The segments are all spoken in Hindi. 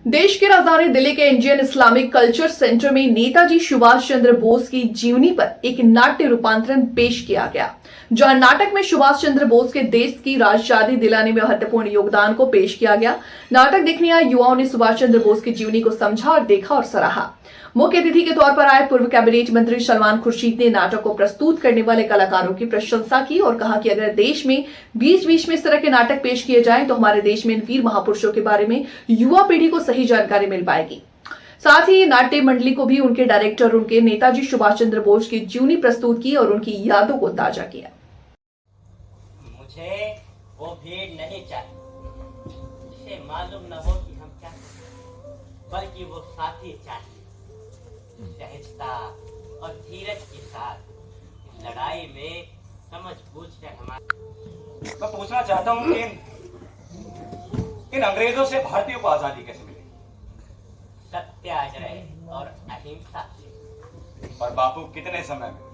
देश की राजधानी दिल्ली के इंडियन इस्लामिक कल्चर सेंटर में नेताजी सुभाष चंद्र बोस की जीवनी पर एक नाट्य रूपांतरण पेश किया गया, जहां नाटक में सुभाष चंद्र बोस के देश की राजशादी दिलाने में महत्वपूर्ण योगदान को पेश किया गया। नाटक देखने आए युवाओं ने सुभाष चंद्र बोस की जीवनी को समझा और देखा और सराहा। मुख्य अतिथि के तौर पर आए पूर्व कैबिनेट मंत्री सलमान खुर्शीद ने नाटक को प्रस्तुत करने वाले कलाकारों की प्रशंसा की और कहा कि अगर देश में बीच बीच में इस तरह के नाटक पेश किए जाएं तो हमारे देश में इन वीर महापुरुषों के बारे में युवा पीढ़ी को सही जानकारी मिल पाएगी। साथ ही नाट्य मंडली को भी उनके डायरेक्टर उनके नेताजी सुभाष चंद्र बोस की जीवनी प्रस्तुत की और उनकी यादों को ताजा किया। मुझे वो भीड़ नहीं चाहिए जिसे मालूम न हो कि हम क्या हैं, बल्कि वो साथी चाहिए सहजता और धीरज के साथ इस लड़ाई में समझ बूझ कर हमारे। मैं पूछना चाहता हूँ कि इन अंग्रेजों से भारतीयों को आजादी कैसे मिली? सत्याग्रह और अहिंसा से। और बापू कितने समय में?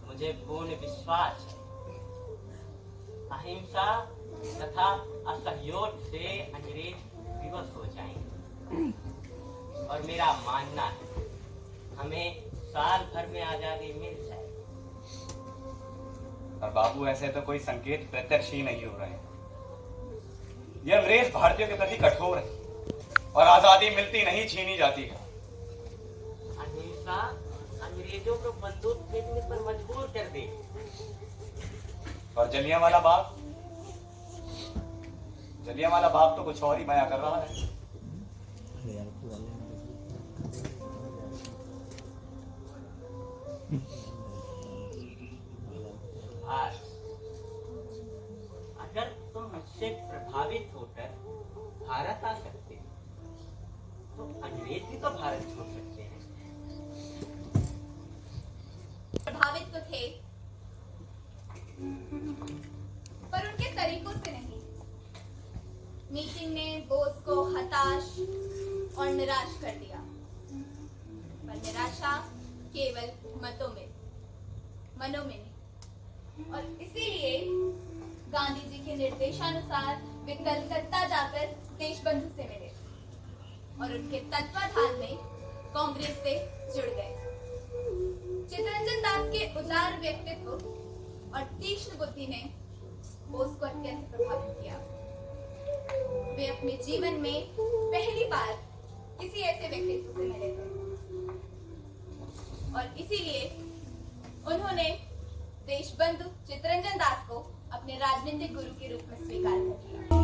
मुझे पूर्ण विश्वास है अहिंसा तथा असहयोग से अंग्रेज विवश हो जाएंगे और मेरा मानना है हमें साल भर में आजादी मिल जाएगी। और बाबू ऐसे तो कोई संकेत प्रत्यक्ष ही नहीं हो रहे हैं। ये अंग्रेज भारतीयों के प्रति कठोर है और आजादी मिलती नहीं छीनी जाती है। अहिंसा अंग्रेजों को बंदूक फेंकने पर मजबूर कर दे। और जलियांवाला बाग तो कुछ और ही बयां कर रहा है। आज अगर तुम मुझसे प्रभावित होकर भारत आ सकते तो अंग्रेज भी तो भारत छोड़ सकते हैं। प्रभावित तो थे पर उनके तरीकों से नहीं। मीटिंग ने बोस को हताश और निराश कर दिया, पर निराशा केवल मनों में नहीं। और इसीलिए गांधी जी के निर्देशानुसार वे कलकत्ता जाकर देशबंधु से मिले और उनके तत्वाधान में कांग्रेस से जुड़ गए। चित्तरंजन दास के उदार व्यक्तित्व और तीक्ष्ण बुद्धि ने बोस को अत्यंत प्रभावित किया। वे अपने जीवन में पहली बार किसी ऐसे व्यक्तित्व से मिले थे और इसीलिए उन्होंने देशबंधु चित्तरंजन दास को अपने राजनीतिक गुरु के रूप में स्वीकार कर लिया।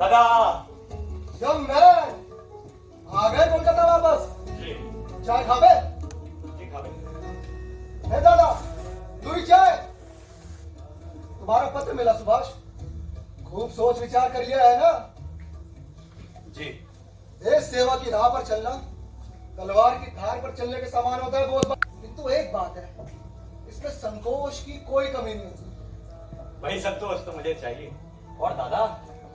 दादा यंग मैन आ गए कोलकाता वापस? जी चाय खाबे? जी खाबे। है दादा दुई चाय। तुम्हारा पत्र मिला सुभाष, खूब सोच विचार कर लिया है ना? जी देश सेवा की राह पर चलना तलवार की धार पर चलने के समान होता है बहुत, किंतु एक बात है, इसमें संकोच की कोई कमी नहीं होती। वही संतोष तो मुझे चाहिए। और दादा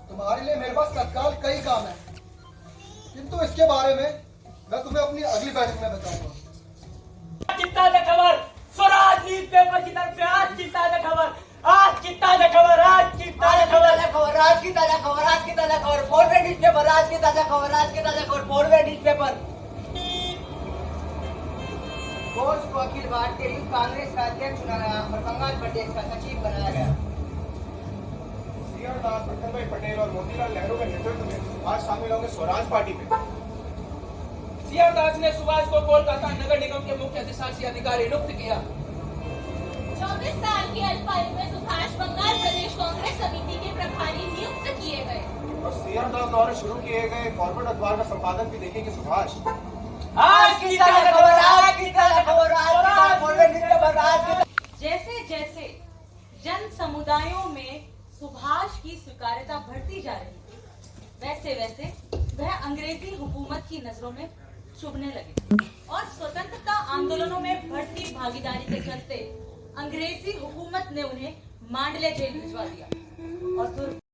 तुम्हारे लिए मेरे पास तत्काल कई काम है, किंतु इसके बारे में मैं तुम्हें अपनी अगली बैठक में बताऊंगा। चित्ता द खबर स्वराज न्यूज पेपर की तरफ से आज की ताजा खबर, आज की ताजा खबर, आज की ताजा खबर, आज की ताजा खबर, आज की ताजा खबर, फॉरवर्ड न्यूज पेपर, आज की ताजा खबर, आज की ताजा खबर, फॉरवर्ड न्यूज पेपर। बोस को अखिल भारतीय युथ कांग्रेस का अध्यक्ष चुना गया और बंगाल प्रदेश का सचिव बनाया गया। दास विक्रमभाई पटेल और मोतीलाल नेहरू के नेतृत्व में आज शामिल होंगे स्वराज पार्टी में। सीआर दास ने सुभाष को कोलकाता नगर निगम के मुख्य अधिशासी अधिकारी नियुक्त किया। 24 साल की अल्पायु में सुभाष बंगाल प्रदेश कांग्रेस समिति के प्रभारी नियुक्त किए गए और सीआर दास द्वारा शुरू किए गए कॉर्पोरेट अखबार का संपादन भी देखेंगे सुभाष। आज की ताजा खबर, आज की ताजा खबर, आज की फॉरवर्ड न्यूज पेपर, आज की। जैसे जैसे जन समुदायों में सुभाष की स्वीकार्यता बढ़ती जा रही थी, वैसे वैसे वह अंग्रेजी हुकूमत की नजरों में चुभने लगे और स्वतंत्रता आंदोलनों में बढ़ती भागीदारी के चलते अंग्रेजी हुकूमत ने उन्हें मांडले जेल भिजवा दिया और